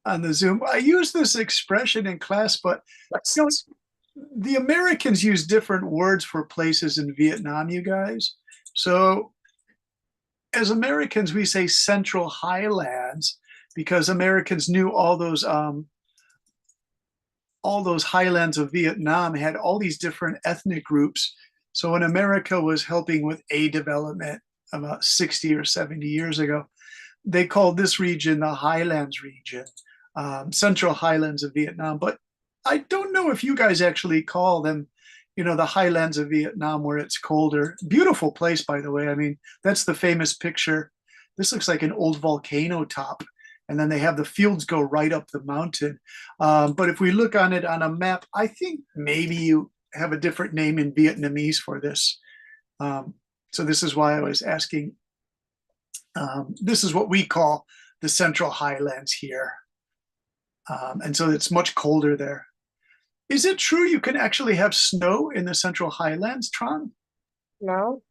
on the Zoom. I use this expression in class, but you know, the Americans use different words for places in Vietnam, you guys. So as Americans, we say Central Highlands because Americans knew all those highlands of Vietnam had all these different ethnic groups. So when America was helping with a development about 60 or 70 years ago, they called this region the Highlands region, Central Highlands of Vietnam. But I don't know if you guys actually call them, the Highlands of Vietnam where it's colder. Beautiful place, by the way. I mean, that's the famous picture. This looks like an old volcano top. And then they have the fields go right up the mountain. But if we look on it on a map, I think maybe you have a different name in Vietnamese for this. So this is why I was asking. This is what we call the Central Highlands here. And so it's much colder there. Is it true you can actually have snow in the Central Highlands, Tron? No?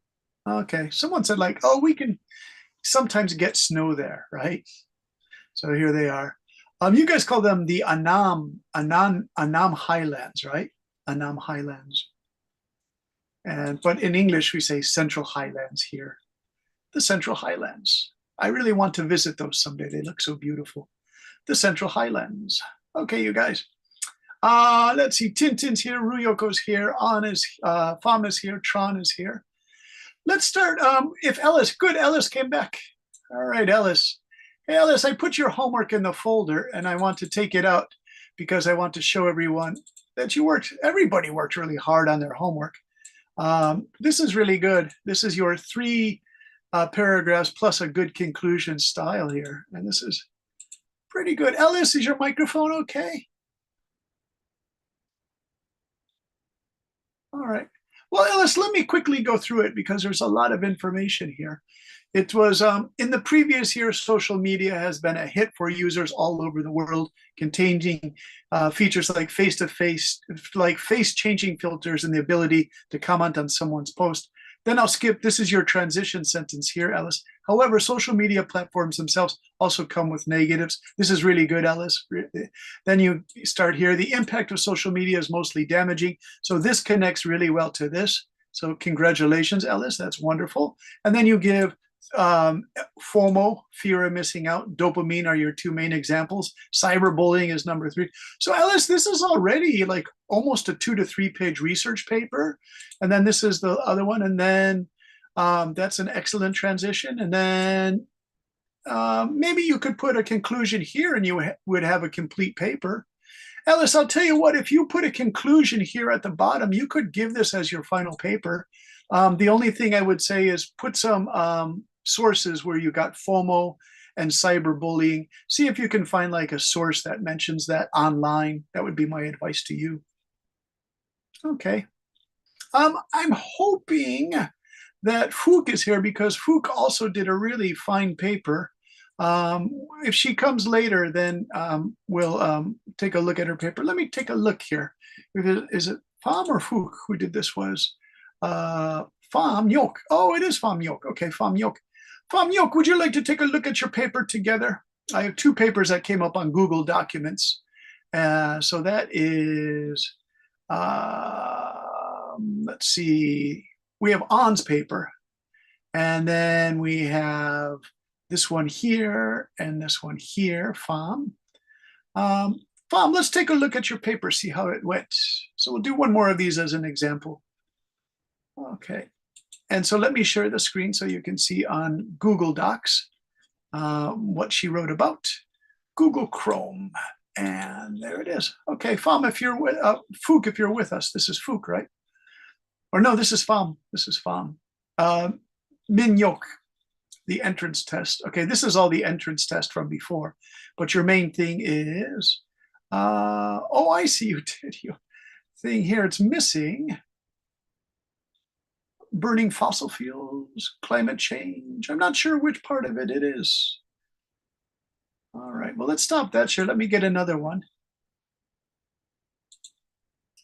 Okay. Someone said like, oh, we can sometimes get snow there, right? So here they are. You guys call them the Annam Highlands, right? Annam Highlands. But in English, we say Central Highlands here. The Central Highlands. I really want to visit those someday. They look so beautiful. The Central Highlands. Okay, you guys. Let's see. Tintin's here. Ruyoko's here. Fam is here. Tron is here. Let's start. If Ellis came back. All right, Ellis. Hey, Ellis, I put your homework in the folder and I want to take it out because I want to show everyone that everybody worked really hard on their homework. This is really good. This is your 3 paragraphs plus a good conclusion style here. And this is pretty good. Ellis, is your microphone okay? All right. Well, Ellis, let me quickly go through it because there's a lot of information here. It was in the previous year, social media has been a hit for users all over the world, containing features like face-to-face, like face-changing filters and the ability to comment on someone's post. Then I'll skip. This is your transition sentence here, Ellis. However, social media platforms themselves also come with negatives. This is really good, Ellis. Then you start here. The impact of social media is mostly damaging. So this connects really well to this. So congratulations, Ellis. That's wonderful. And then you give FOMO, fear of missing out, dopamine are your 2 main examples. Cyberbullying is number 3. So Ellis, this is already like almost a 2 to 3 page research paper. And then this is the other one. And then that's an excellent transition. And then maybe you could put a conclusion here and you would have a complete paper. Ellis, I'll tell you what, if you put a conclusion here at the bottom, you could give this as your final paper. The only thing I would say is put some sources where you got FOMO and cyberbullying. See if you can find like a source that mentions that online. That would be my advice to you. Okay. I'm hoping that Fook is here because Fook also did a really fine paper. If she comes later, then we'll take a look at her paper. Let me take a look here. Is it Pham or Fook who did this? Was Pham Yok? Oh, it is Pham Yok. Okay, Pham Yok. Pham Yok, would you like to take a look at your paper together? I have 2 papers that came up on Google Documents. So that is, let's see, we have On's paper. And then we have this one here and this one here, Pham. Pham, let's take a look at your paper, see how it went. So we'll do one more of these as an example. Okay. And so let me share the screen so you can see on Google Docs what she wrote about. Google Chrome. And there it is. Okay, Pham, if you're with Fook, if you're with us, this is Fook, right? Or no, this is Pham. This is Pham. Min Yok, the entrance test. Okay, this is all the entrance test from before. But your main thing is, oh, I see you did your thing here. It's missing burning fossil fuels, climate change. I'm not sure which part of it it is. All right, well, let's stop that share. Let me get another one.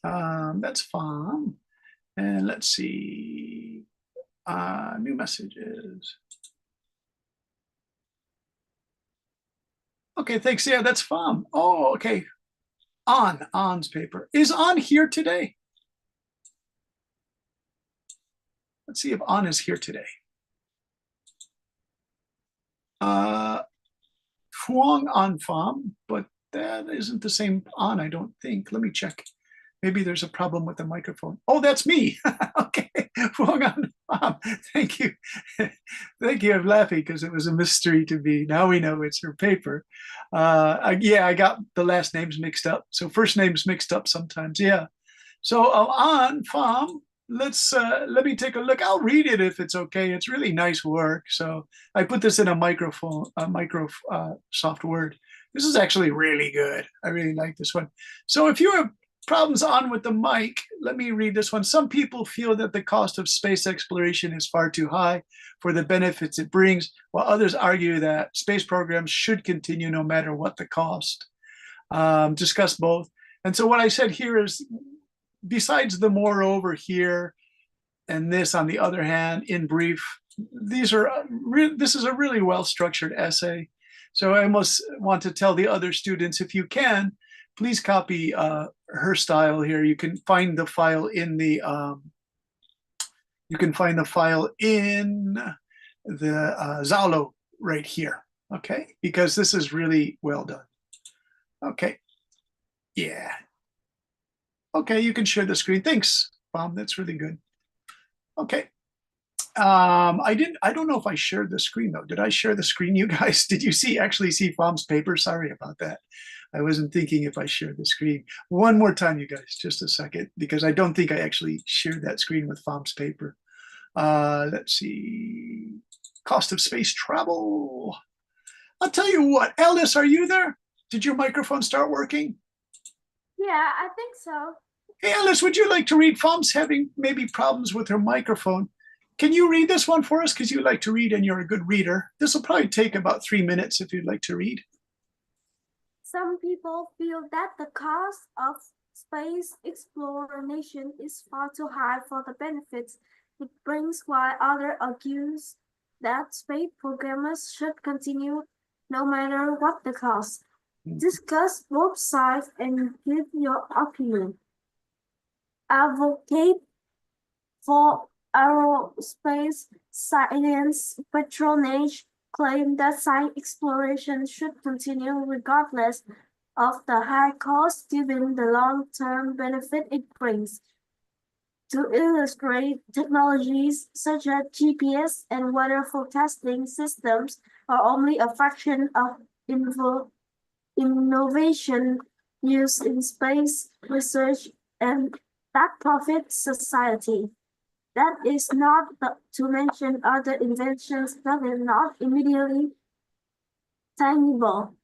That's fine. And let's see, new messages. Okay, thanks. Yeah, that's fun. Oh, okay. On's paper. Is On here today? Let's see if On is here today. Fuang On Farm, but that isn't the same On, I don't think. Let me check. Maybe there's a problem with the microphone. Oh, that's me. Okay. Fuang On Farm. Thank you. Thank you. I'm laughing because it was a mystery to me. Now we know it's her paper. Yeah, I got the last names mixed up. So first names mixed up sometimes. Yeah. So On Farm, let me take a look. I'll read it if it's okay. It's really nice work. So I put this in a Microsoft Word. This is actually really good. I really like this one. So if you have problems on with the mic, let me read this one. Some people feel that the cost of space exploration is far too high for the benefits it brings, while others argue that space programs should continue no matter what the cost. Discuss both. And so what I said here is, besides the moreover here and this, on the other hand, in brief, this is a really well-structured essay. So I almost want to tell the other students, if you can, please copy her style here. You can find the file in the Zalo right here. Okay, because this is really well done. Okay, yeah. Okay, you can share the screen. Thanks, Bob. That's really good. Okay. I don't know if I shared the screen though. Did I share the screen, you guys? Did you actually see Fam's paper? Sorry about that. I wasn't thinking if I shared the screen. One more time, you guys, just a second, because I don't think I actually shared that screen with Fam's paper. Let's see. Cost of space travel. I'll tell you what, Alice, are you there? Did your microphone start working? Yeah, I think so. Hey, Alice, would you like to read? Fam's having maybe problems with her microphone. Can you read this one for us? Because you like to read and you're a good reader. This will probably take about 3 minutes if you'd like to read. Some people feel that the cost of space exploration is far too high for the benefits it brings, while others argue that space programmers should continue no matter what the cost. Discuss both sides and give your opinion. Advocate for aerospace science patronage claim that science exploration should continue regardless of the high cost given the long-term benefit it brings. To illustrate, technologies such as GPS and weather forecasting systems are only a fraction of innovation used in space research and that profits society. That is not to mention other inventions that are not immediately tangible,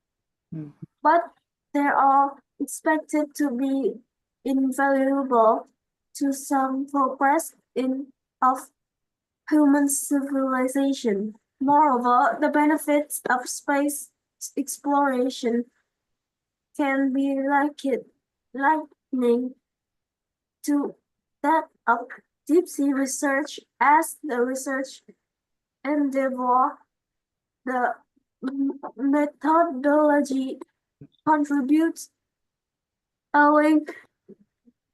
but they are expected to be invaluable to some progress of human civilization. Moreover, the benefits of space exploration can be likening to that of deep sea research as the research endeavor, the methodology contributes owing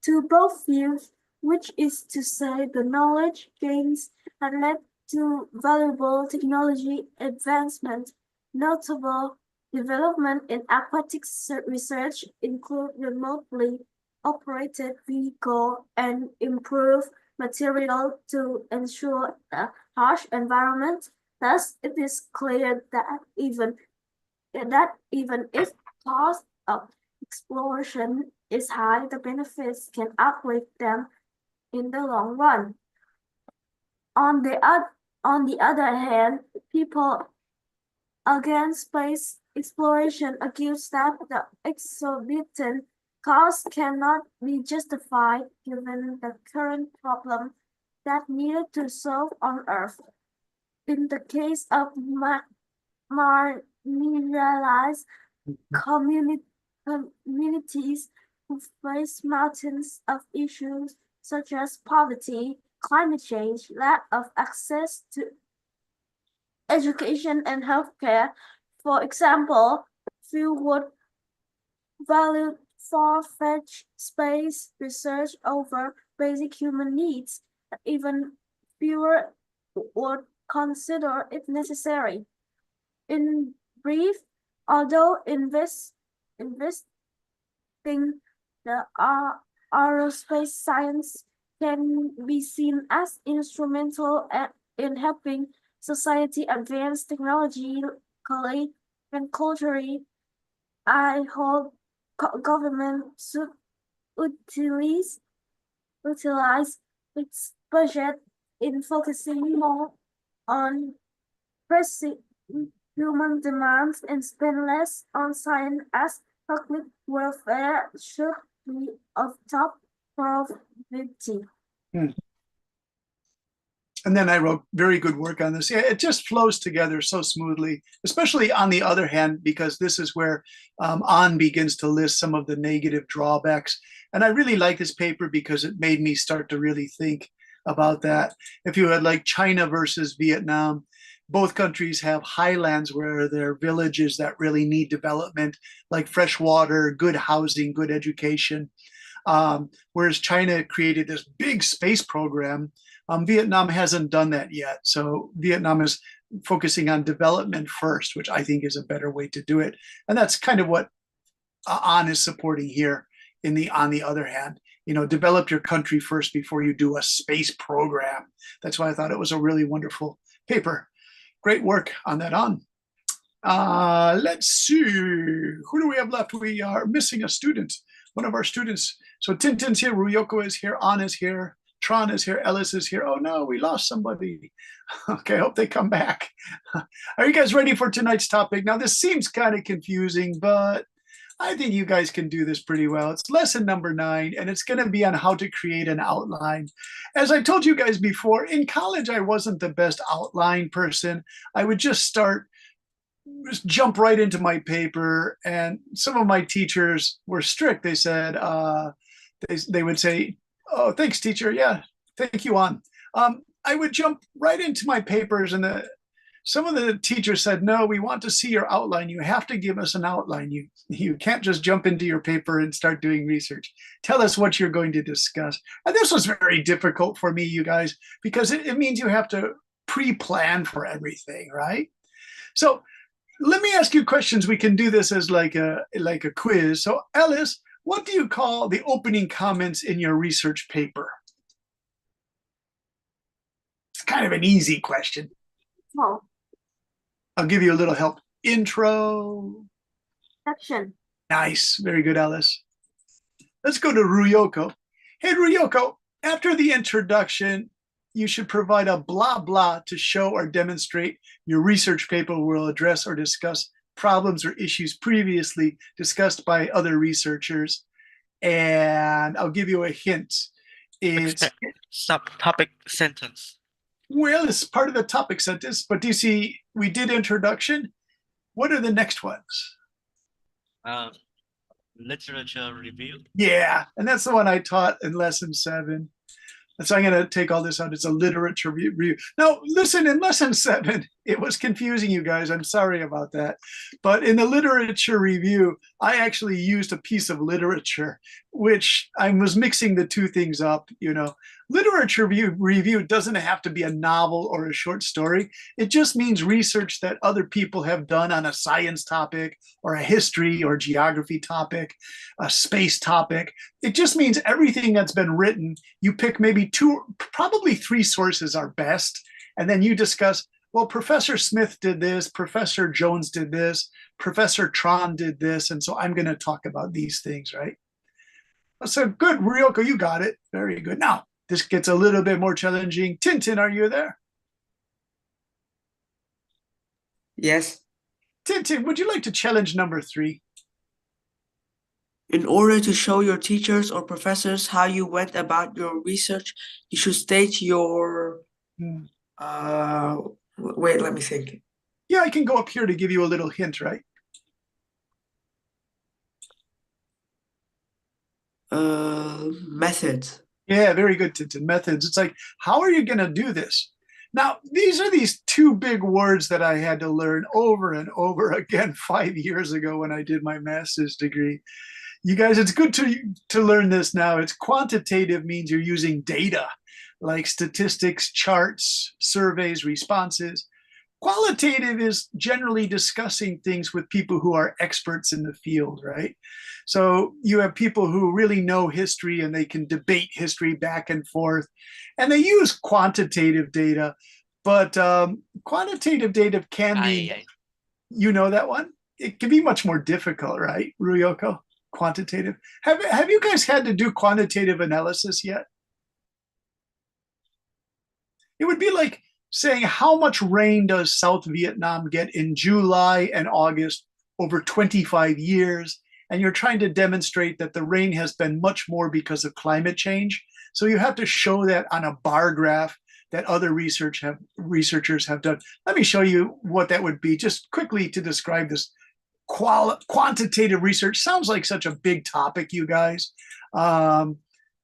to both views, which is to say the knowledge gains have led to valuable technology advancement. Notable development in aquatic research include remotely operated vehicle and improved material to ensure a harsh environment. Thus, it is clear that even if cost of exploration is high, the benefits can outweigh them in the long run. On the other hand, people against space exploration argues that the exorbitant cost cannot be justified given the current problem that needed to solve on Earth. In the case of marginalized communities who face mountains of issues such as poverty, climate change, lack of access to education and healthcare. For example, few would value far-fetched space research over basic human needs, and even fewer would consider it necessary. In brief, although investing the aerospace science can be seen as instrumental in helping society advance technologically and culturally, I hold government should utilize utilize its budget in focusing more on pressing human demands and spend less on science as public welfare should be of top priority. Hmm. And then I wrote very good work on this. Yeah, it just flows together so smoothly, especially on the other hand, because this is where On begins to list some of the negative drawbacks. And I really like this paper because it made me start to really think about that. If you had like China versus Vietnam, both countries have highlands where there are villages that really need development, like fresh water, good housing, good education. Whereas China created this big space program, Vietnam hasn't done that yet. So Vietnam is focusing on development first, which I think is a better way to do it. And that's kind of what On is supporting here. On the other hand, develop your country first before you do a space program. That's why I thought it was a really wonderful paper. Great work on that On. Let's see, who do we have left? We are missing a student, one of our students. So Tintin's here, Ryoko is here, An is here, Tron is here, Ellis is here. Oh no, we lost somebody. Okay, I hope they come back. Are you guys ready for tonight's topic? Now, this seems kind of confusing, but I think you guys can do this pretty well. It's lesson number 9, and it's going to be on how to create an outline. As I told you guys before, in college, I wasn't the best outline person. I would just jump right into my paper, and some of my teachers were strict. They said, they would say, "Oh, thanks, teacher. Yeah, thank you, On." I would jump right into my papers, and some of the teachers said, "No, we want to see your outline. You have to give us an outline. You can't just jump into your paper and start doing research. Tell us what you're going to discuss." And this was very difficult for me, you guys, because it means you have to pre-plan for everything, right? So let me ask you questions. We can do this as like a quiz. So Alice, what do you call the opening comments in your research paper? It's kind of an easy question. Oh, I'll give you a little help. Intro. section. Nice. Very good, Alice. Let's go to Ryoko. Hey, Ryoko, after the introduction, you should provide a blah blah to show or demonstrate your research paper will address or discuss problems or issues previously discussed by other researchers. And I'll give you a hint. It's Subtopic sentence. Well, it's part of the topic sentence, but do you see we did introduction? What are the next ones? Literature review. Yeah, and that's the one I taught in lesson 7. And so I'm going to take all this out. It's a literature review. Now, listen, in lesson 7, it was confusing, you guys. I'm sorry about that. But in the literature review, I actually used a piece of literature, which I was mixing the two things up. Literature review doesn't have to be a novel or a short story. It just means research that other people have done on a science topic or a history or geography topic, a space topic. It just means everything that's been written, you pick maybe 2, probably 3 sources are best, and then you discuss, well, Professor Smith did this, Professor Jones did this, Professor Tron did this, and so I'm going to talk about these things, right? So good, Ryoko, you got it. Very good. Now, this gets a little bit more challenging. Tintin, are you there? Yes. Tintin, would you like to challenge number 3? In order to show your teachers or professors how you went about your research, you should state your wait, let me think. Yeah, I can go up here to give you a little hint, right? Methods. Yeah, very good, Tintin. Methods. It's like, how are you going to do this? Now, these are these two big words that I had to learn over and over again 5 years ago when I did my master's degree. You guys, it's good to learn this now. It's quantitative means you're using data like statistics, charts, surveys, responses. Qualitative is generally discussing things with people who are experts in the field, right? So you have people who really know history and they can debate history back and forth, and they use quantitative data, but quantitative data can be, Aye, aye. you know that one? It can be much more difficult, right, Ryoko? Quantitative. Have you guys had to do quantitative analysis yet? It would be like saying how much rain does South Vietnam get in July and August over 25 years? And you're trying to demonstrate that the rain has been much more because of climate change. So you have to show that on a bar graph that other researchers have done. Let me show you what that would be just quickly to describe this. Quantitative research sounds like such a big topic, you guys.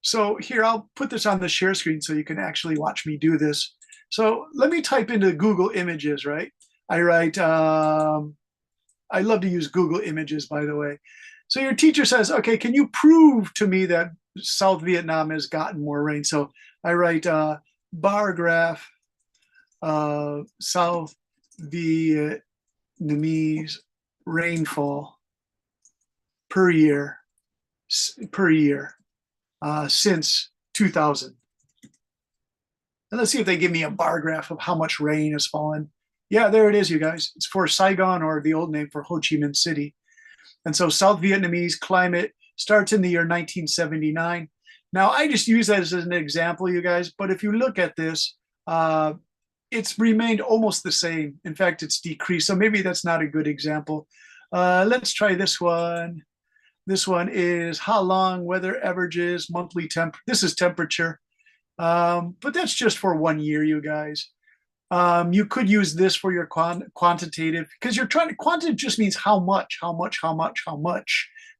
So here, I'll put this on the share screen so you can actually watch me do this. So let me type into Google Images, right? I write, I love to use Google Images, by the way. So your teacher says, okay, can you prove to me that South Vietnam has gotten more rain? So I write bar graph, South Vietnamese rainfall per year since 2000. And let's see if they give me a bar graph of how much rain has fallen. Yeah, there it is, you guys. It's for Saigon, or the old name for Ho Chi Minh City. And so South Vietnamese climate starts in the year 1979. Now, I just use that as an example, you guys, but if you look at this, it's remained almost the same. In fact, it's decreased. So maybe that's not a good example. Let's try this one. This one is how long, weather averages, monthly temp. This is temperature. But that's just for 1 year, you guys. You could use this for your quantitative, because you're trying to, quantitative just means how much,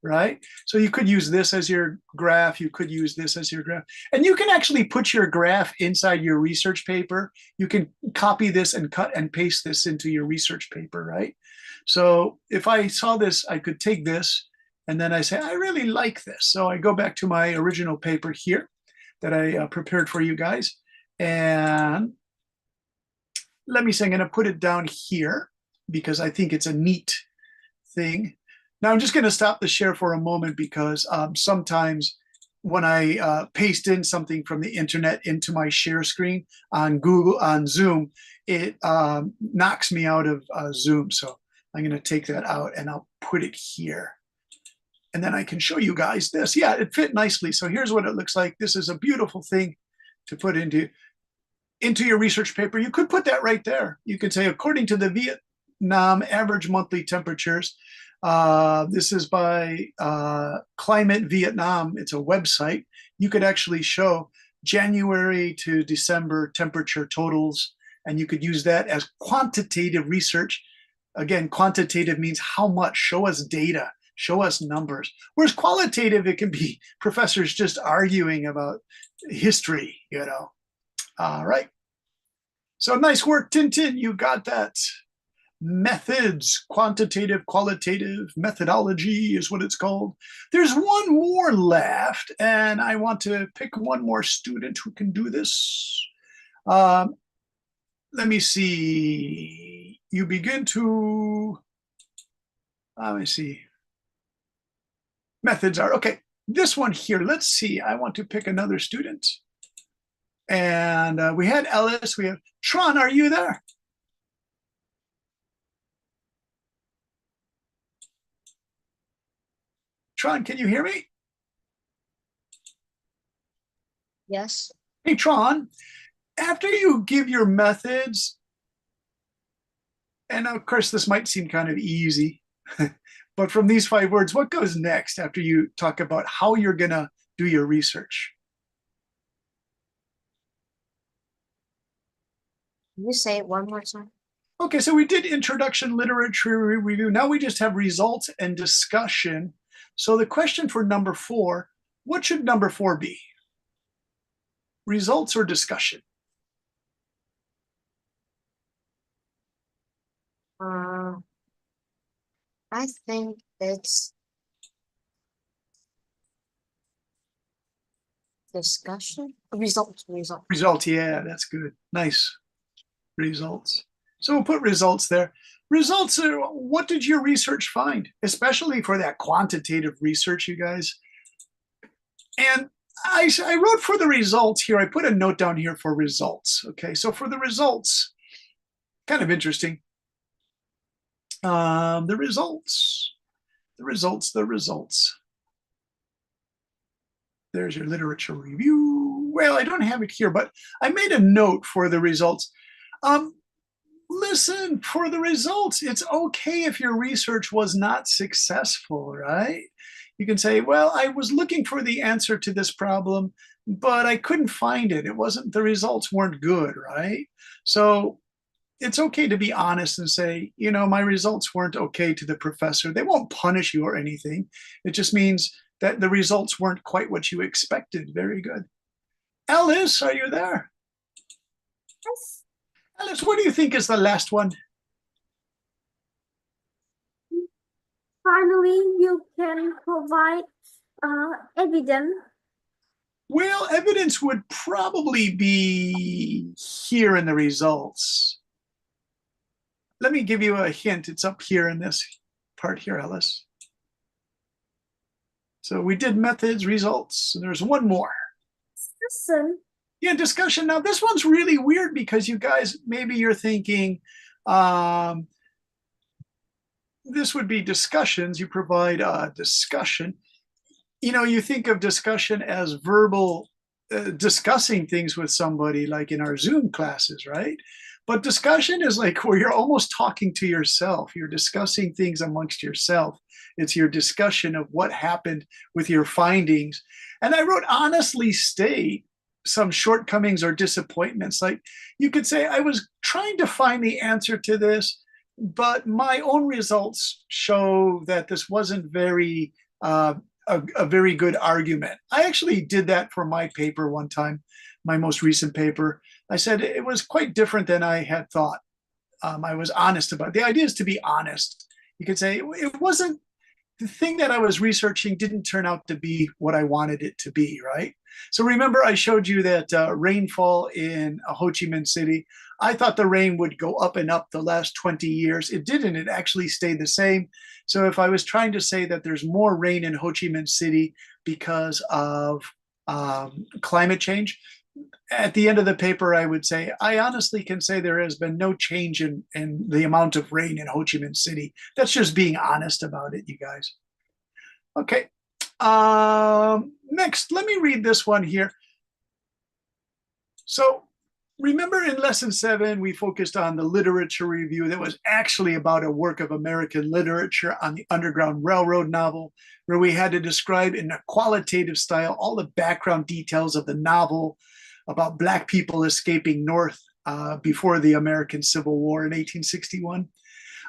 right? So you could use this as your graph. You could use this as your graph. And you can actually put your graph inside your research paper. You can copy this and cut and paste this into your research paper, right? So if I saw this, I could take this and then I say, I really like this. So I go back to my original paper here that I prepared for you guys. And let me say, I'm going to put it down here because I think it's a neat thing. Now I'm just going to stop the share for a moment because sometimes when I paste in something from the internet into my share screen on Zoom, it knocks me out of Zoom. So I'm going to take that out and I'll put it here. And then I can show you guys this. Yeah, it fit nicely. So here's what it looks like. This is a beautiful thing to put into your research paper. You could put that right there. You could say, according to the Vietnam average monthly temperatures, this is by Climate Vietnam. It's a website. You could actually show January to December temperature totals, and you could use that as quantitative research. Again, quantitative means how much. Show us data, show us numbers. Whereas qualitative, it can be professors just arguing about history, you know. All right. So nice work, Tintin. You got that. Methods, quantitative, qualitative, methodology is what it's called. There's one more left, and I want to pick one more student who can do this. Let me see. You begin to, let me see. Methods are, okay, this one here. Let's see. I want to pick another student. And we had Ellis, we have Tron, are you there? Tron, can you hear me? Yes. Hey, Tron, after you give your methods, and of course, this might seem kind of easy, but from these 5 words, what goes next after you talk about how you're going to do your research? Can you say it one more time? Okay, so we did introduction, literature review. Now we just have results and discussion. So the question for number 4, what should number 4 be? Results or discussion? Uh, I think it's discussion. Result. Results, yeah, that's good. Nice. Results. So we'll put results there. Results are, what did your research find? Especially for that quantitative research, you guys. And I wrote for the results here. I put a note down here for results. Okay, so for the results, kind of interesting. The results. There's your literature review. Well, I don't have it here, but I made a note for the results. Listen, for the results, it's okay if your research was not successful, right? You can say, well, I was looking for the answer to this problem, but I couldn't find it. The results weren't good, right? So it's okay to be honest and say, my results weren't okay to the professor. They won't punish you or anything. It just means that the results weren't quite what you expected. Very good. Alice, are you there? Yes. Alice, what do you think is the last one? Finally, you can provide evidence. Well, evidence would probably be here in the results. Let me give you a hint. It's up here in this part here, Alice. So we did methods, results, and there's one more. Discussion. Yeah, discussion. Now, this one's really weird because you guys, maybe you're thinking, this would be discussions. You provide a discussion. You think of discussion as verbal, discussing things with somebody, like in our Zoom classes, right? But discussion is like where you're almost talking to yourself. You're discussing things amongst yourself. It's your discussion of what happened with your findings. And I wrote, honestly state some shortcomings or disappointments. Like you could say, I was trying to find the answer to this, but my own results show that this wasn't very a very good argument. I actually did that for my paper one time, my most recent paper. I said it was quite different than I had thought. I was honest about it. The idea is to be honest. You could say it wasn't, the thing that I was researching didn't turn out to be what I wanted it to be, right? So remember I showed you that rainfall in Ho Chi Minh City. I thought the rain would go up and up the last 20 years. It didn't. It actually stayed the same. So if I was trying to say that there's more rain in Ho Chi Minh City because of climate change, at the end of the paper, I would say, I honestly can say there has been no change in the amount of rain in Ho Chi Minh City. That's just being honest about it, you guys. Okay. Next, let me read this one here. So remember in lesson 7, we focused on the literature review that was actually about a work of American literature on the Underground Railroad novel, where we had to describe in a qualitative style all the background details of the novel about Black people escaping North before the American Civil War in 1861.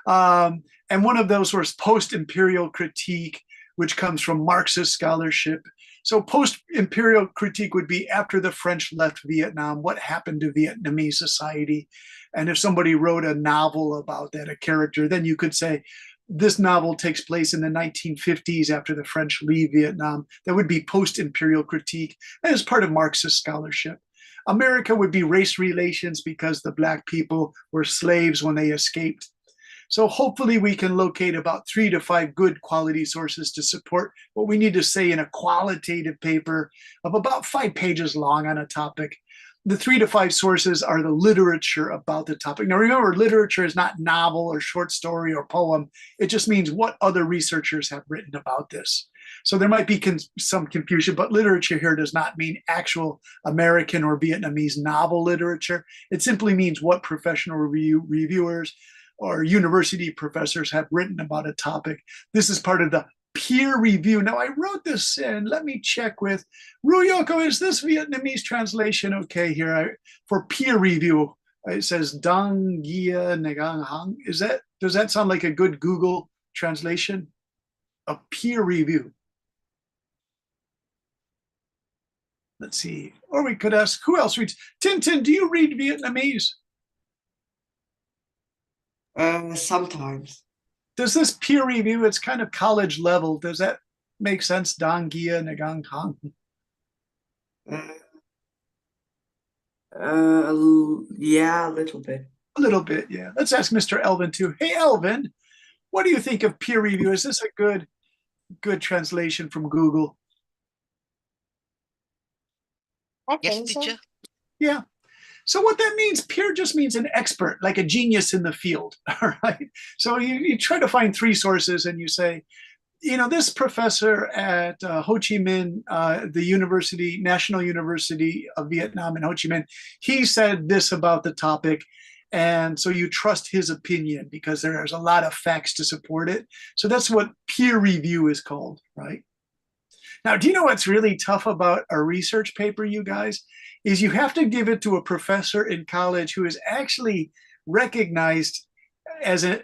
And one of those was post-imperial critique, which comes from Marxist scholarship. So post-imperial critique would be after the French left Vietnam, what happened to Vietnamese society? And if somebody wrote a novel about that, a character, then you could say, this novel takes place in the 1950s after the French leave Vietnam. That would be post-imperial critique as part of Marxist scholarship. America would be race relations because the Black people were slaves when they escaped. So hopefully we can locate about 3 to 5 good quality sources to support what we need to say in a qualitative paper of about 5 pages long on a topic. The 3 to 5 sources are the literature about the topic. Now remember, literature is not novel or short story or poem. It just means what other researchers have written about this. So there might be some confusion, but literature here does not mean actual American or Vietnamese novel literature. It simply means what professional reviewers or university professors have written about a topic. This is part of the peer review. Now I wrote this in, let me check with Ruyoko, is this Vietnamese translation okay here? For peer review, it says Dang Gia Negang Hang. Does that sound like a good Google translation? A peer review. Let's see, or we could ask, who else reads? Tintin, do you read Vietnamese? Sometimes. Does this peer review, it's kind of college level, does that make sense? Dangia Nagang Kang? Uh, yeah, a little bit. A little bit, yeah. Let's ask Mr. Elvin too. Hey, Elvin, what do you think of peer review? Is this a good translation from Google? I Yes, think so. teacher. Yeah. So what that means, peer just means an expert, like a genius in the field. All right. So you try to find three sources and you say, this professor at Ho Chi Minh, the University, National University of Vietnam in Ho Chi Minh, he said this about the topic. And so you trust his opinion because there's a lot of facts to support it. So that's what peer review is called, right? Now, do you know what's really tough about a research paper, you guys? Is you have to give it to a professor in college who is actually recognized as an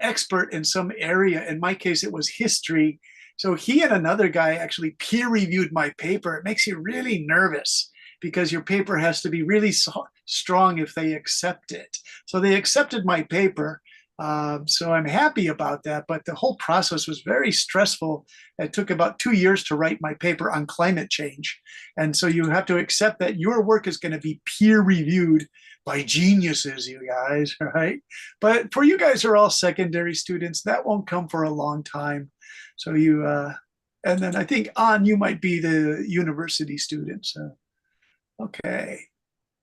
expert in some area. In my case, it was history. So he and another guy actually peer reviewed my paper. It makes you really nervous because your paper has to be really strong if they accept it. So they accepted my paper. So I'm happy about that. But the whole process was very stressful. It took about 2 years to write my paper on climate change. And so you have to accept that your work is going to be peer reviewed by geniuses, you guys, right? But for you guys who are all secondary students, that won't come for a long time. So and then I think you might be the university student. So, okay.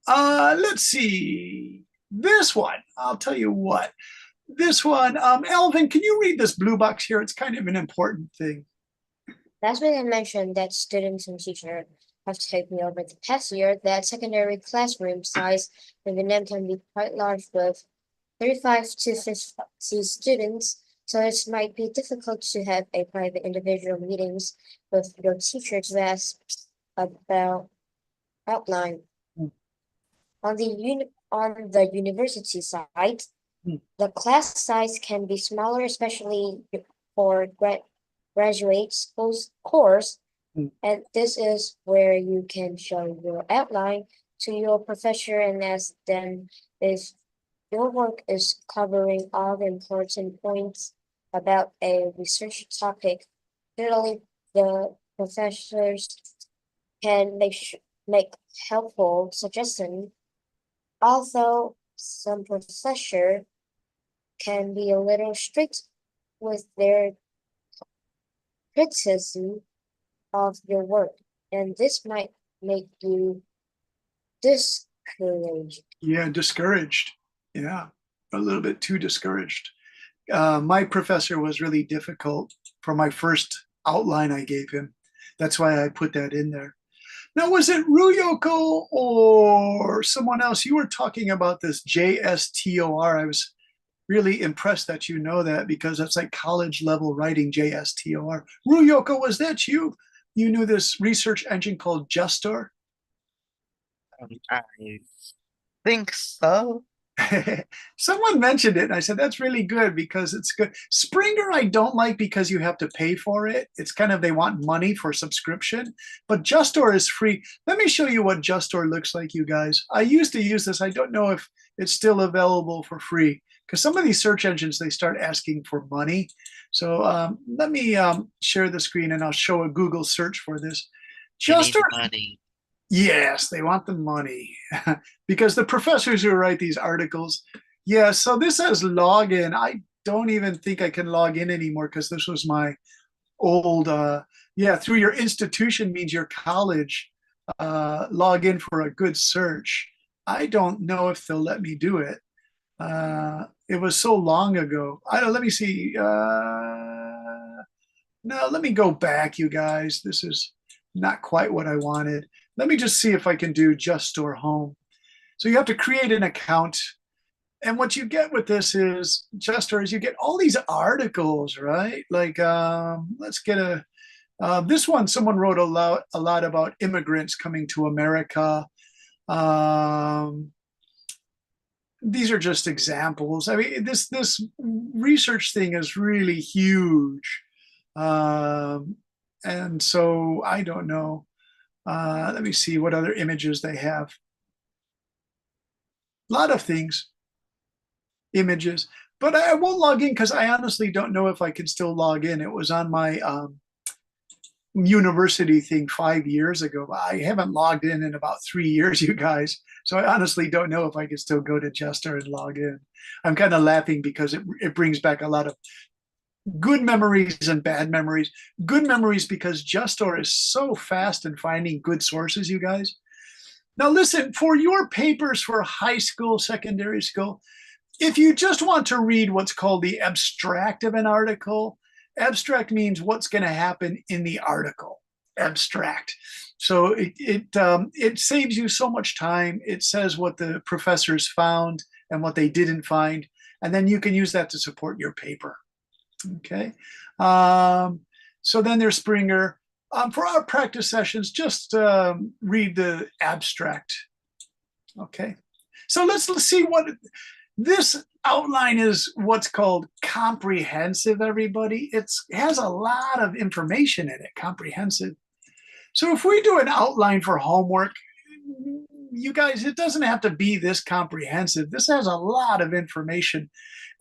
Let's see. This one, I'll tell you what. This one, Elvin, can you read this blue box here? It's kind of an important thing. That's when I mentioned that students and teachers have taken me over the past year that secondary classroom size in Vietnam can be quite large with 35 to 50 students. So it might be difficult to have a private individual meetings with your teacher to ask about outline. Mm. On the university side, Mm. the class size can be smaller, especially for graduate schools course, Mm. and this is where you can show your outline to your professor and ask them if your work is covering all the important points about a research topic. Generally, the professors can make helpful suggestions. Although some professor can be a little strict with their criticism of your work, and this might make you discouraged. Yeah, discouraged. Yeah, a little bit too discouraged. My professor was really difficult for my first outline I gave him. That's why I put that in there. Now, was it Ruyoko or someone else? You were talking about this JSTOR. I was really impressed that you know that because that's like college level writing, JSTOR. Ruyoko, was that you? You knew this research engine called Justor? I think so. Someone mentioned it, and I said that's really good because it's good. Springer, I don't like because you have to pay for it. It's kind of they want money for subscription, but Justor is free. Let me show you what Justor looks like, you guys. I used to use this. I don't know if it's still available for free because some of these search engines they start asking for money. So let me share the screen and I'll show a Google search for this. They need Justor. money. Yes, they want the money because the professors who write these articles, yeah, so this says login. I don't even think I can log in anymore because this was my old, yeah, through your institution means your college, log in for a good search. I don't know if they'll let me do it. It was so long ago. Let me see. No, let me go back, you guys. This is not quite what I wanted. Let me just see if I can do just store home. So you have to create an account. And what you get with this is you get all these articles, right? Like, let's get this one, someone wrote a lot about immigrants coming to America. These are just examples. I mean, this research thing is really huge. And so I don't know. Let me see what other images they have. A lot of things, images. but I won't log in because I honestly don't know if I can still log in. It was on my university thing 5 years ago. I haven't logged in about 3 years, you guys. So I honestly don't know if I can still go to Jester and log in. I'm kind of laughing because it brings back a lot of good memories and bad memories. Good memories because Justor is so fast in finding good sources, you guys. Now listen, for your papers for high school, secondary school, if you just want to read what's called the abstract of an article, abstract means what's going to happen in the article. Abstract. So it saves you so much time. It says what the professors found and what they didn't find, and then you can use that to support your paper. Okay. So then there's Springer. For our practice sessions, just read the abstract. Okay. So let's see what this outline is. What's called comprehensive, everybody. It has a lot of information in it, comprehensive. So if we do an outline for homework, you guys, it doesn't have to be this comprehensive. This has a lot of information.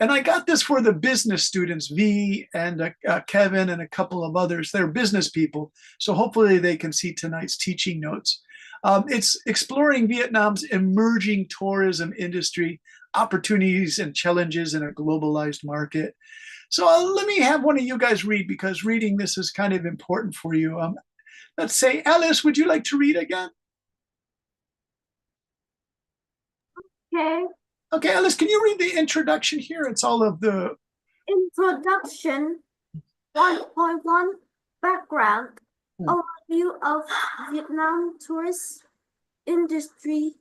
And I got this for the business students, V and Kevin and a couple of others. They're business people. So hopefully they can see tonight's teaching notes. It's exploring Vietnam's emerging tourism industry, opportunities and challenges in a globalized market. So let me have one of you guys read, because reading this is kind of important for you. Let's say, Alice, would you like to read again? Okay. Okay, Alice, can you read the introduction here? It's all of the Introduction 1.1 Background Overview of Vietnam tourist industry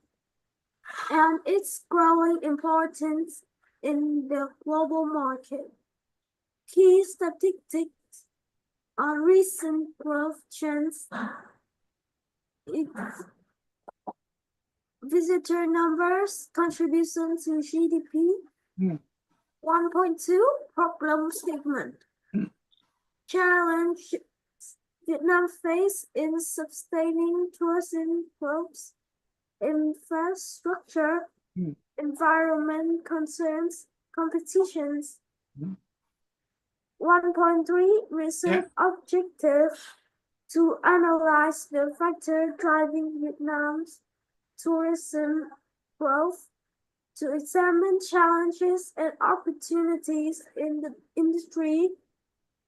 and its growing importance in the global market. Key statistics on recent growth trends. Visitor numbers, contribution to GDP. 1.2 Problem statement. Challenge Vietnam face in sustaining tourism growth, infrastructure, environment concerns, competitions. 1.3 Research objective to analyze the factor driving Vietnam's tourism growth, to examine challenges and opportunities in the industry,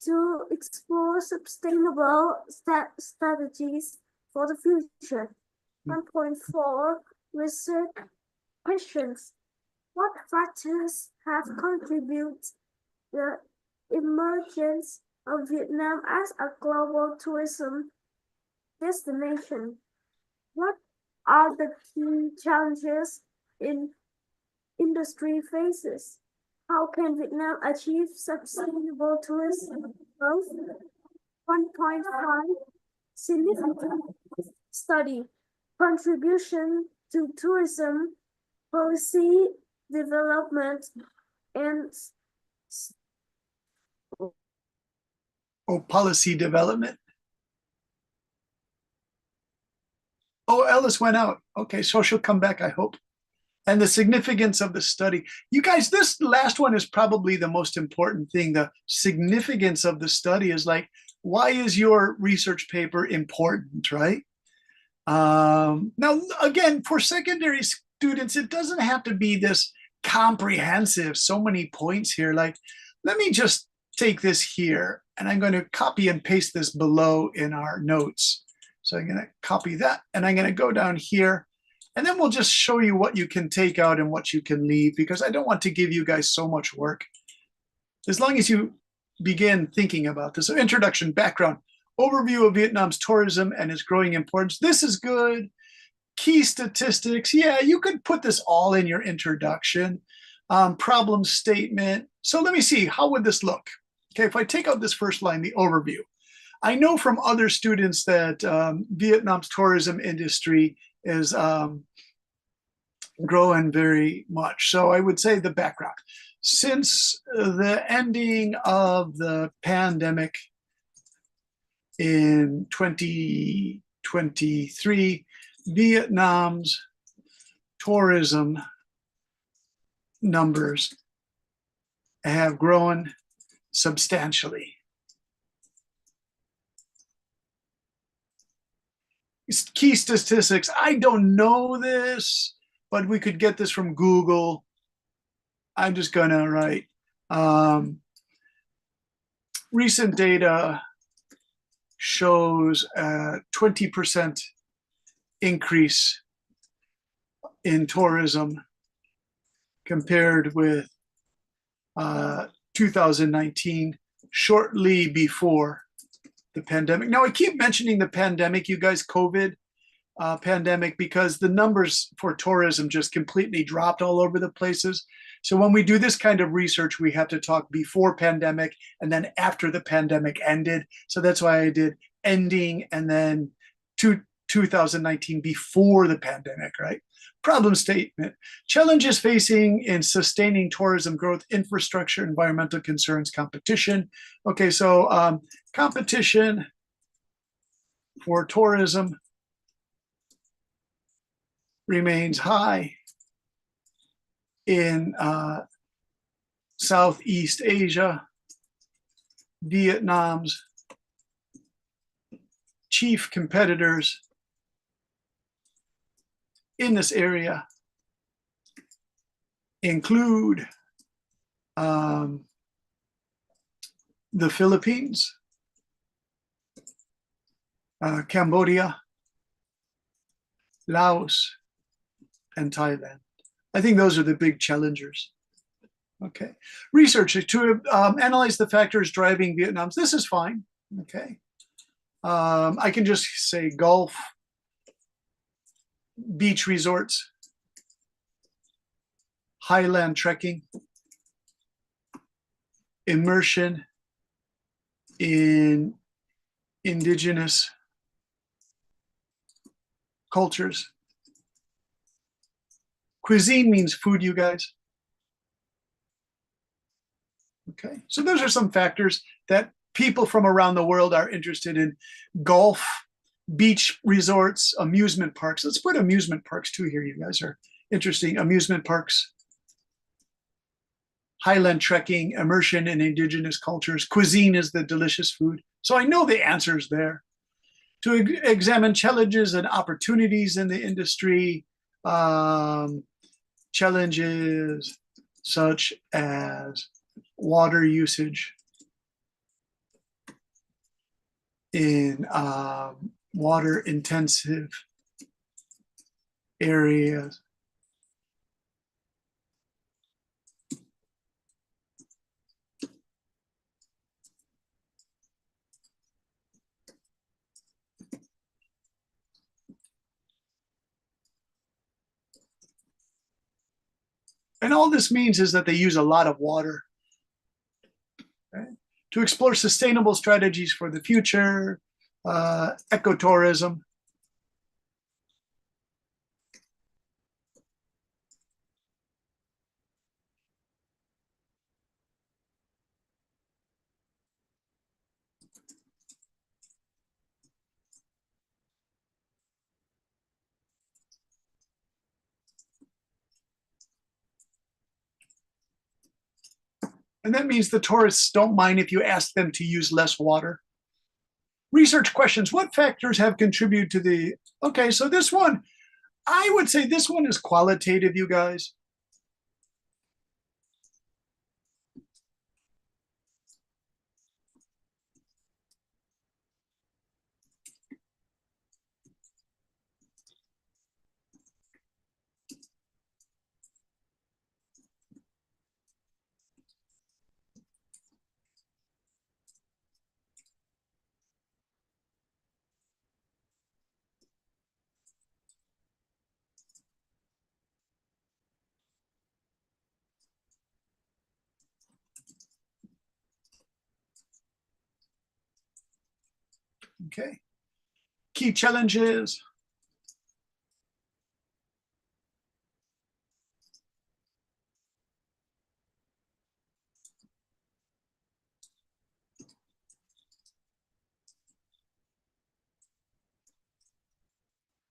to explore sustainable strategies for the future. 1.4 Research questions. What factors have contributed the emergence of Vietnam as a global tourism destination? What are the key challenges in industry faces? How can Vietnam achieve sustainable tourism growth? 1.5 Significant study. Contribution to tourism policy development and policy development. Oh, Alice went out. Okay, so she'll come back, I hope. And the significance of the study. You guys, this last one is probably the most important thing. The significance of the study is like, why is your research paper important, right? Now, again, for secondary students, it doesn't have to be this comprehensive, so many points here. Like, let me just take this here, and I'm going to copy and paste this below in our notes. So I'm going to copy that, and I'm going to go down here, and then we'll just show you what you can take out and what you can leave, because I don't want to give you guys so much work. As long as you begin thinking about this. So introduction, background, overview of Vietnam's tourism and its growing importance. This is good. Key statistics. Yeah, you could put this all in your introduction. Problem statement. So let me see, how would this look? Okay, if I take out this first line, the overview. I know from other students that Vietnam's tourism industry is growing very much. So I would say the background. Since the ending of the pandemic in 2023, Vietnam's tourism numbers have grown substantially. Key statistics, I don't know this, but we could get this from Google. I'm just gonna write recent data shows a 20% increase in tourism compared with 2019, shortly before the pandemic. Now, I keep mentioning the pandemic, you guys, COVID pandemic, because the numbers for tourism just completely dropped all over the places. So when we do this kind of research, we have to talk before pandemic and then after the pandemic ended. So that's why I did ending and then 2019 before the pandemic, right? Problem statement: challenges facing in sustaining tourism growth, infrastructure, environmental concerns, competition. Okay, so competition for tourism remains high in Southeast Asia. Vietnam's chief competitors in this area include the Philippines, Cambodia, Laos, and Thailand. I think those are the big challengers. Okay. Research to analyze the factors driving Vietnam's. This is fine. Okay. I can just say Gulf, beach resorts, highland trekking, immersion in indigenous cultures. Cuisine means food, you guys. Okay, so those are some factors that people from around the world are interested in. Golf, beach resorts, amusement parks. Let's put amusement parks too here. You guys are interesting. Amusement parks, highland trekking, immersion in indigenous cultures. Cuisine is the delicious food. So I know the answer is there. To examine challenges and opportunities in the industry, challenges such as water usage in water intensive areas. And all this means is that they use a lot of water. Okay? To explore sustainable strategies for the future, ecotourism. And that means the tourists don't mind if you ask them to use less water. Research questions: what factors have contributed to the, okay, so this one, I would say this one is qualitative, you guys. Okay. Key challenges.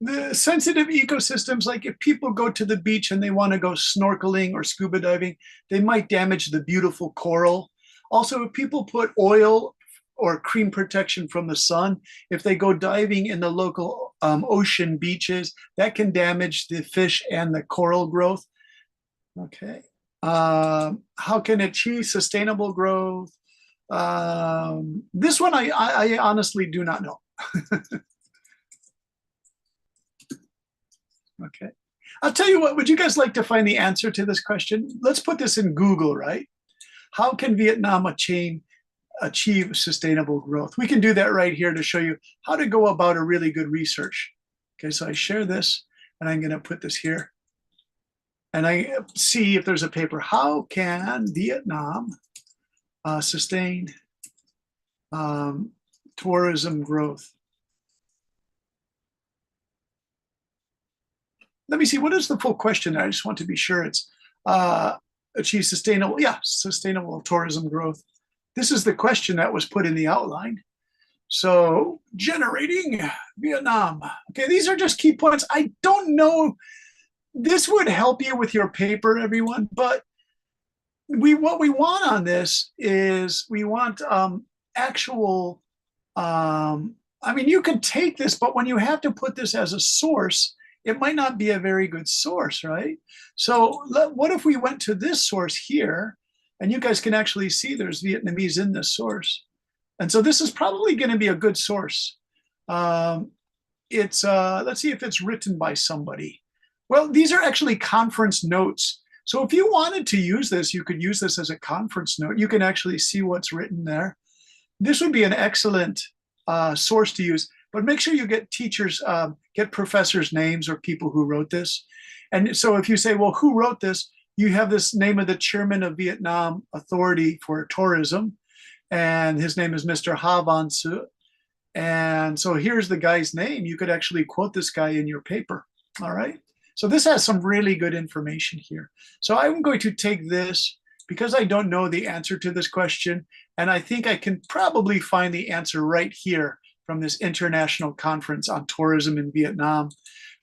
The sensitive ecosystems, like if people go to the beach and they want to go snorkeling or scuba diving, they might damage the beautiful coral. Also, if people put oil or cream protection from the sun, if they go diving in the local ocean beaches, that can damage the fish and the coral growth. Okay. How can achieve sustainable growth? This one I honestly do not know. Okay. I'll tell you what, would you guys like to find the answer to this question? Let's put this in Google, right? How can Vietnam achieve sustainable growth? We can do that right here to show you how to go about a really good research. Okay, so I share this and I'm going to put this here. And I see if there's a paper. How can Vietnam sustain tourism growth? Let me see, what is the full question? I just want to be sure it's achieve sustainable tourism growth. This is the question that was put in the outline. So generating Vietnam. Okay, these are just key points. I don't know, this would help you with your paper, everyone, but what we want on this is we want actual, I mean, you could take this, but when you have to put this as a source, it might not be a very good source, right? So what if we went to this source here, and you guys can actually see there's Vietnamese in this source. And so this is probably going to be a good source. Let's see if it's written by somebody. Well, these are actually conference notes. So if you wanted to use this, you could use this as a conference note. You can actually see what's written there. This would be an excellent source to use. But make sure you get teachers, get professors' names or people who wrote this. And so if you say, well, who wrote this? You have this name of the chairman of Vietnam Authority for Tourism. And his name is Mr. Ha Van Su. And so here's the guy's name. You could actually quote this guy in your paper. All right. So this has some really good information here. So I'm going to take this because I don't know the answer to this question. And I think I can probably find the answer right here from this international conference on tourism in Vietnam.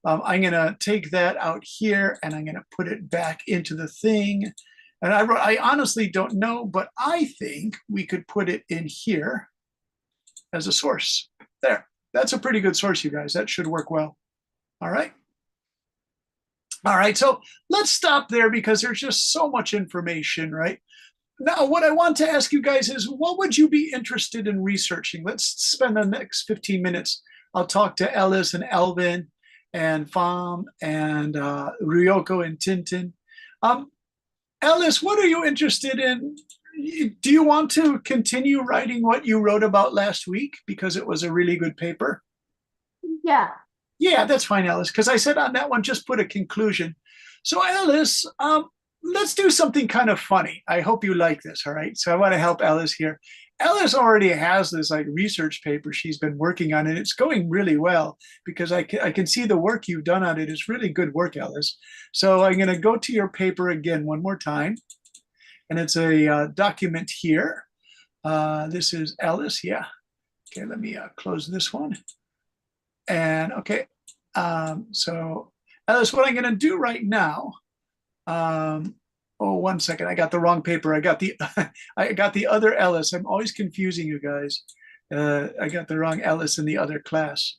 I'm going to take that out here and I'm going to put it back into the thing. And I honestly don't know, but I think we could put it in here as a source. There, that's a pretty good source, you guys. That should work well. All right. All right, so let's stop there because there's just so much information, right? Now, what I want to ask you guys is, what would you be interested in researching? Let's spend the next 15 minutes. I'll talk to Ellis and Elvin and Pham and Ryoko and Tintin. Ellis, what are you interested in? Do you want to continue writing what you wrote about last week because it was a really good paper? Yeah. Yeah, that's fine, Ellis, because I said on that one, just put a conclusion. So Ellis, let's do something kind of funny. I hope you like this, all right? So I want to help Ellis here. Ellis already has this like research paper she's been working on, and it's going really well because I can see the work you've done on it is really good work, Ellis. So I'm going to go to your paper again one more time, and it's a document here. This is Ellis, yeah. Okay, let me close this one. And okay, so Ellis, what I'm going to do right now, oh, 1 second, I got the wrong paper. I got the other Ellis. I'm always confusing you guys. I got the wrong Ellis in the other class.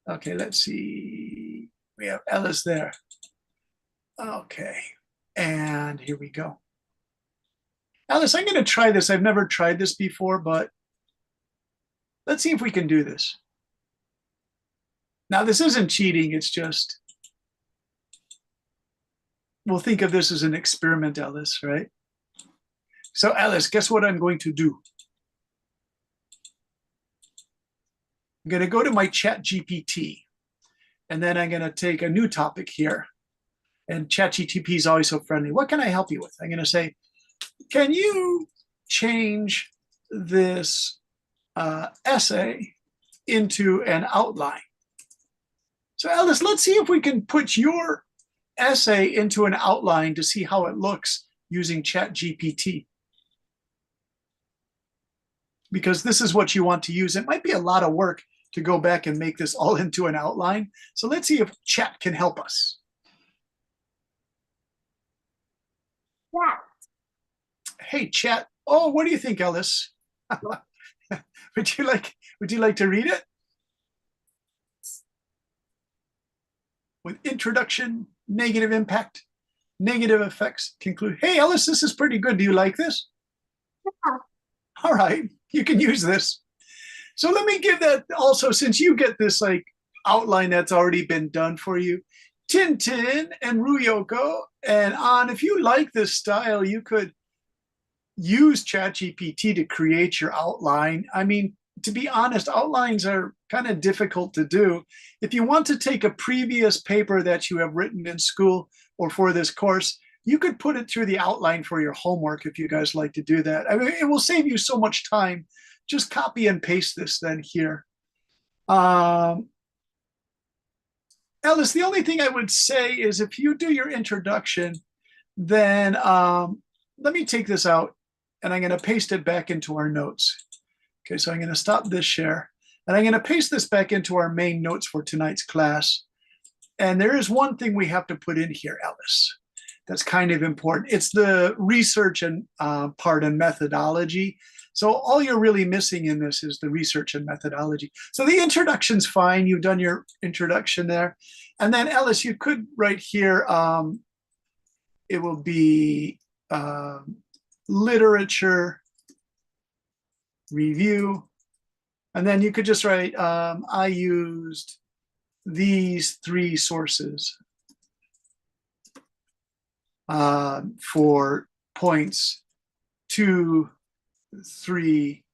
Okay, let's see. We have Ellis there. Okay, and here we go. Ellis, I'm going to try this. I've never tried this before, but let's see if we can do this. Now, this isn't cheating, it's just, we'll think of this as an experiment, Ellis, right? So Ellis, guess what I'm going to do? I'm going to go to my ChatGPT, and then I'm going to take a new topic here. And ChatGPT is always so friendly. What can I help you with? I'm going to say, can you change this essay into an outline? So Ellis, let's see if we can put your essay into an outline to see how it looks using ChatGPT. Because this is what you want to use. It might be a lot of work to go back and make this all into an outline. So let's see if chat can help us. Yeah. Hey, chat. Oh, what do you think, Ellis? Would you like to read it? With introduction, negative impact, negative effects, conclude. Hey, Ellis, this is pretty good. Do you like this? Yeah. All right, you can use this. So let me give that also, since you get this like outline that's already been done for you. Tintin and Ruyoko and An, if you like this style, you could use ChatGPT to create your outline. I mean, to be honest, outlines are kind of difficult to do. If you want to take a previous paper that you have written in school or for this course, you could put it through the outline for your homework if you guys like to do that. I mean, it will save you so much time. Just copy and paste this then here. Ellis, the only thing I would say is if you do your introduction, then let me take this out and I'm going to paste it back into our notes. Okay, so I'm going to stop this share and I'm going to paste this back into our main notes for tonight's class. And there is one thing we have to put in here, Ellis, that's kind of important. It's the research and part and methodology. So all you're really missing in this is the research and methodology. So the introduction's fine. You've done your introduction there. And then Ellis, you could write here, it will be literature review. And then you could just write, I used these 3 sources for points 2, 3,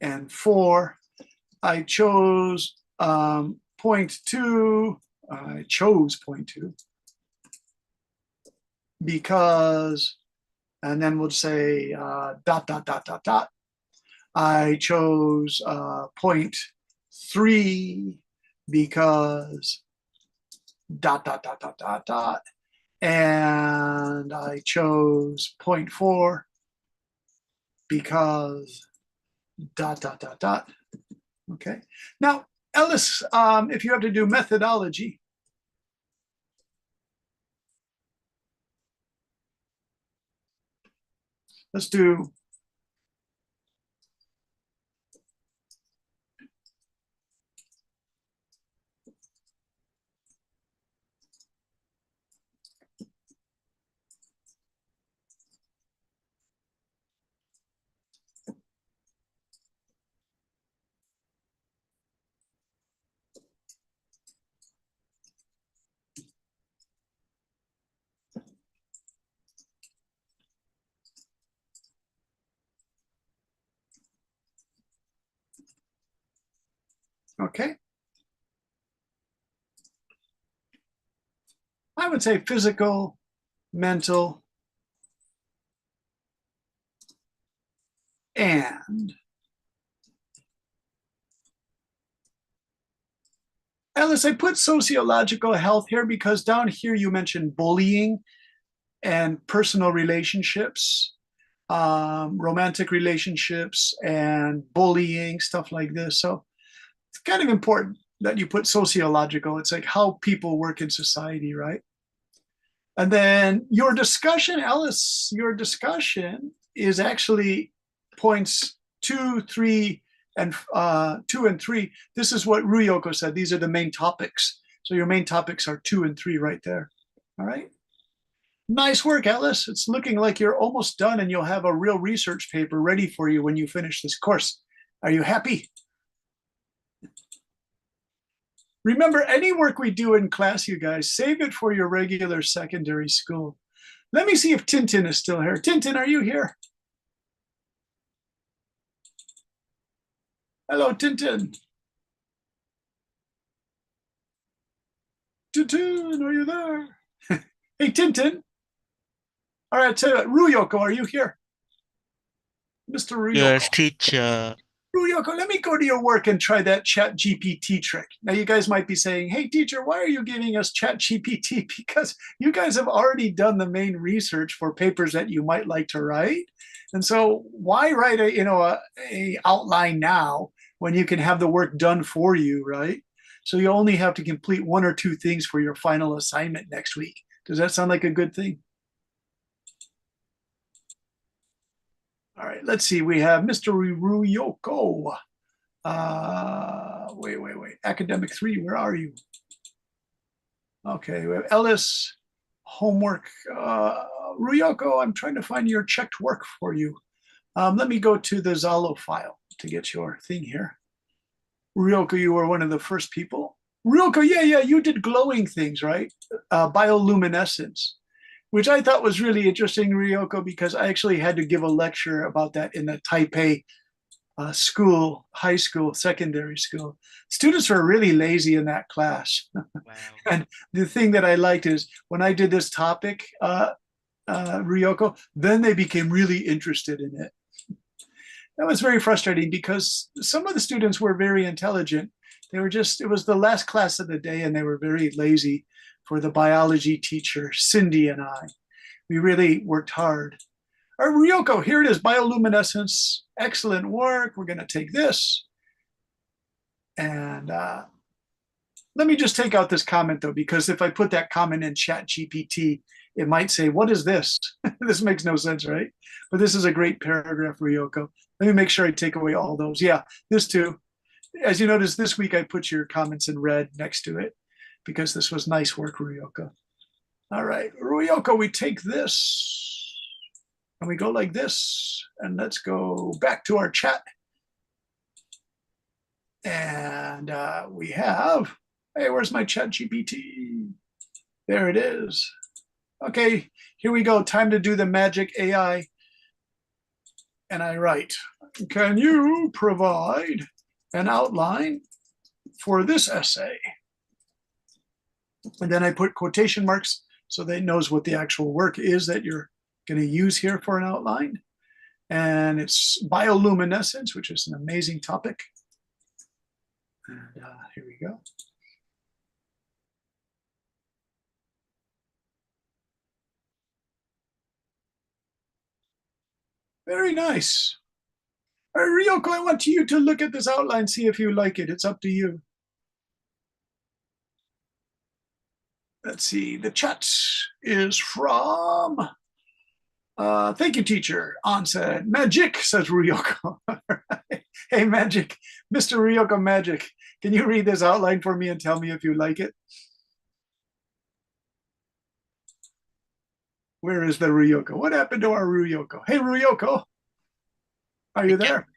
and 4. I chose point 2. I chose point 2 because, and then we'll say dot, dot, dot, dot, dot. I chose point 3 because dot, dot, dot, dot, dot, dot. And I chose point 4 because dot, dot, dot, dot. Okay. Now, Ellis, if you have to do methodology, let's do okay. I would say physical, mental, and Ellis, I put sociological health here because down here you mentioned bullying and personal relationships, romantic relationships and bullying, stuff like this. So it's kind of important that you put sociological. It's like how people work in society, right? And then your discussion, Ellis, your discussion is actually points 2, 3, and 2 and 3. This is what Ruyoko said. These are the main topics. So your main topics are 2 and 3 right there. All right. Nice work, Ellis. It's looking like you're almost done and you'll have a real research paper ready for you when you finish this course. Are you happy? Remember, any work we do in class, you guys, save it for your regular secondary school. Let me see if Tintin is still here. Tintin, are you here? Hello, Tintin. Tintin, are you there? Hey, Tintin. All right, Ruyoko, are you here? Mr. Ruyoko. Yes, teacher. Ruyoko, let me go to your work and try that chat GPT trick. Now you guys might be saying, hey teacher, why are you giving us chat GPT? Because you guys have already done the main research for papers that you might like to write. And so why write a outline now when you can have the work done for you, right? So you only have to complete one or two things for your final assignment next week. Does that sound like a good thing? All right, let's see. We have Mr. Ruyoko. Wait. Academic 3, where are you? Okay, we have Ellis, homework. Ruyoko, I'm trying to find your checked work for you. Let me go to the Zalo file to get your thing here. Ryoko, you were one of the first people. Ryoko, yeah, you did glowing things, right? Bioluminescence, which I thought was really interesting, Ryoko, because I actually had to give a lecture about that in the Taipei school, high school, secondary school. Students were really lazy in that class. Wow. And the thing that I liked is when I did this topic, Ryoko, then they became really interested in it. That was very frustrating because some of the students were very intelligent. They were just, it was the last class of the day and they were very lazy for the biology teacher, Cindy and I. We really worked hard. All right, Ryoko, here it is, bioluminescence. Excellent work. We're going to take this. And let me just take out this comment though, because if I put that comment in Chat GPT, it might say, what is this? This makes no sense, right? But this is a great paragraph, Ryoko. Let me make sure I take away all those. Yeah, this too. As you notice, this week I put your comments in red next to it because this was nice work, Ryoko. All right, Ryoko, we take this and we go like this. And let's go back to our chat. And we have, hey, where's my Chat GPT? There it is. Okay, here we go. Time to do the magic AI. And I write, can you provide an outline for this essay? And then I put quotation marks so that it knows what the actual work is that you're going to use here for an outline. And it's bioluminescence, which is an amazing topic. And here we go. Very nice. All right, Ryoko, I want you to look at this outline, see if you like it. It's up to you. Let's see. The chat is from, thank you, teacher. On said, Magic, says Ryoko. Hey, Magic, Mr. Ryoko Magic, can you read this outline for me and tell me if you like it? Where is the Ryoko? What happened to our Ryoko? Hey, Ryoko, are you there?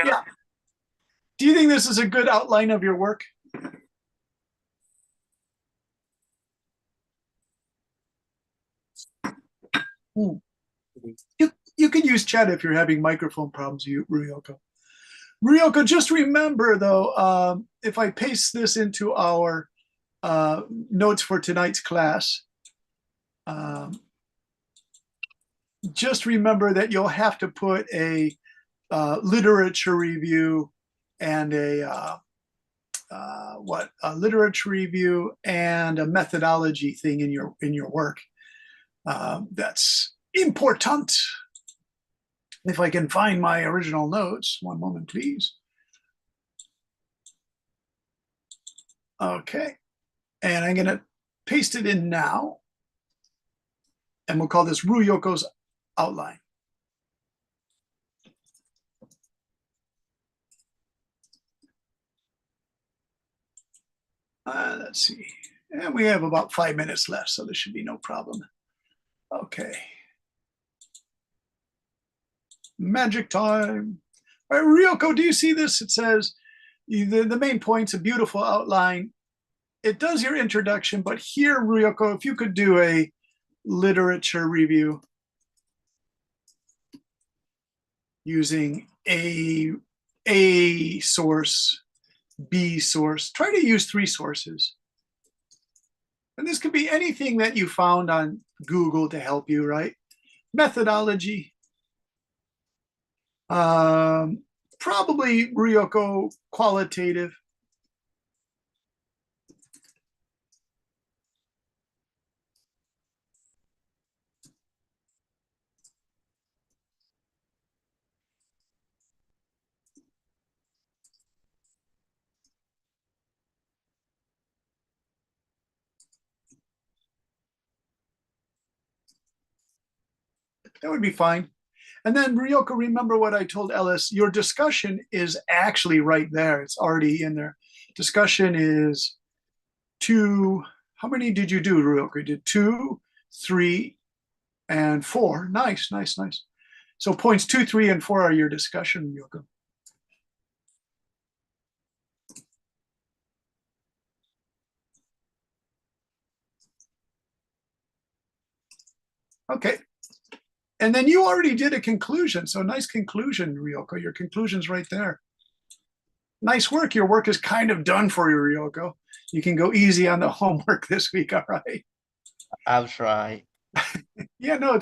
Yeah. Do you think this is a good outline of your work? You can use chat if you're having microphone problems, Ryoko. Ryoko, just remember though, if I paste this into our notes for tonight's class, just remember that you'll have to put a literature review and a literature review and a methodology thing in your work. That's important. If I can find my original notes, one moment, please. Okay, and I'm gonna paste it in now, and we'll call this Ruyoko's outline. Let's see, and we have about 5 minutes left, so there should be no problem. Okay. Magic time. All right, Ryoko, do you see this? It says the main point's a beautiful outline. It does your introduction, but here, Ryoko, if you could do a literature review using A source, B source. Try to use 3 sources. And this could be anything that you found on Google to help you, right? Methodology. Probably Ryoko qualitative. That would be fine. And then Ryoko, remember what I told Ellis, your discussion is actually right there. It's already in there. Discussion is 2. How many did you do, Ryoko? You did 2, 3, and 4. Nice, nice, nice. So points 2, 3, and 4 are your discussion, Ryoko. Okay. And then you already did a conclusion. So nice conclusion, Ryoko. Your conclusion's right there. Nice work. Your work is kind of done for you, Ryoko. You can go easy on the homework this week, all right? I'll try. Yeah, no,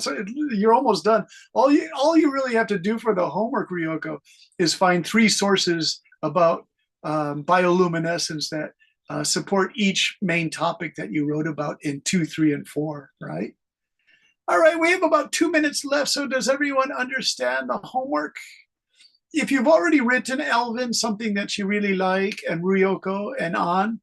you're almost done. All you really have to do for the homework, Ryoko, is find 3 sources about bioluminescence that support each main topic that you wrote about in 2, 3, and 4, right? All right, we have about 2 minutes left. So does everyone understand the homework? If you've already written, Elvin, something that you really like, and Ryoko and An,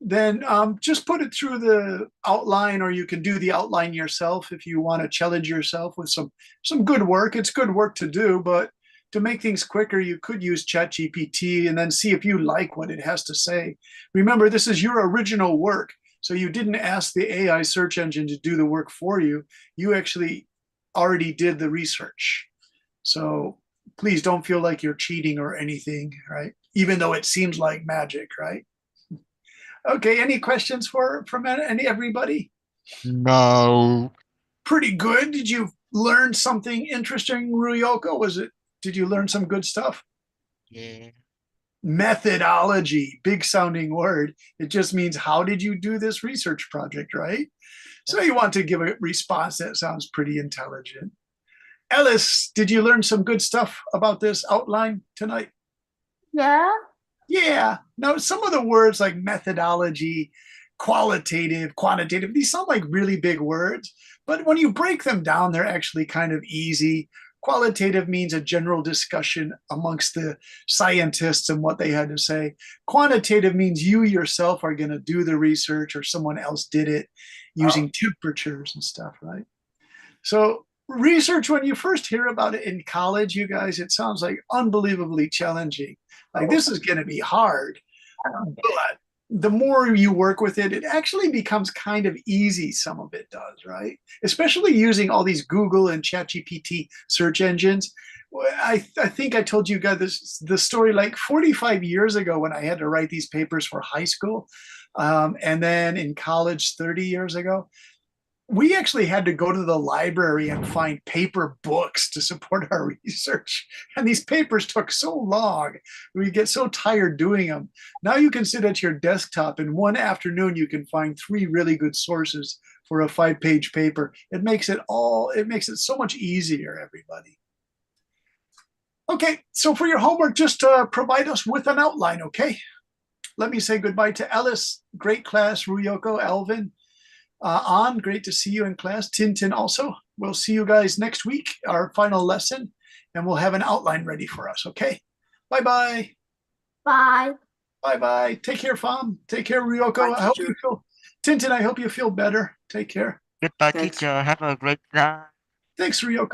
then just put it through the outline, or you can do the outline yourself if you want to challenge yourself with some good work. It's good work to do, but to make things quicker, you could use ChatGPT and then see if you like what it has to say. Remember, this is your original work. So you didn't ask the AI search engine to do the work for you. You actually already did the research. So please don't feel like you're cheating or anything, right? Even though it seems like magic, right? Okay, any questions from everybody? No. Pretty good. Did you learn something interesting, Ryoko? Did you learn some good stuff? Yeah. Methodology, big sounding word. It just means how did you do this research project, right? So you want to give a response that sounds pretty intelligent. Ellis, did you learn some good stuff about this outline tonight? Yeah. Yeah. Now, some of the words like methodology, qualitative, quantitative, these sound like really big words, but when you break them down, they're actually kind of easy. Qualitative means a general discussion amongst the scientists and what they had to say. Quantitative means you yourself are going to do the research, or someone else did it using temperatures and stuff, right? So research, when you first hear about it in college, you guys, it sounds like unbelievably challenging. Like this is going to be hard. But the more you work with it, it actually becomes kind of easy. Some of it does, right? Especially using all these Google and ChatGPT search engines. I think I told you guys the story like 45 years ago when I had to write these papers for high school. And then in college 30 years ago, we actually had to go to the library and find paper books to support our research. And these papers took so long. We get so tired doing them. Now you can sit at your desktop and one afternoon you can find 3 really good sources for a 5-page paper. It makes it so much easier, everybody. Okay, so for your homework, just provide us with an outline, okay? Let me say goodbye to Ellis. Great class, Ryoko, Alvin. An, great to see you in class. Tintin also. We'll see you guys next week, our final lesson, and we'll have an outline ready for us, okay? Bye-bye. Bye. Bye-bye. Take care, Fam. Take care, Ryoko. Bye, I hope teacher. you feel, Tintin, I hope you feel better. Take care. Goodbye, Thanks. teacher. Have a great night. Thanks, Ryoko.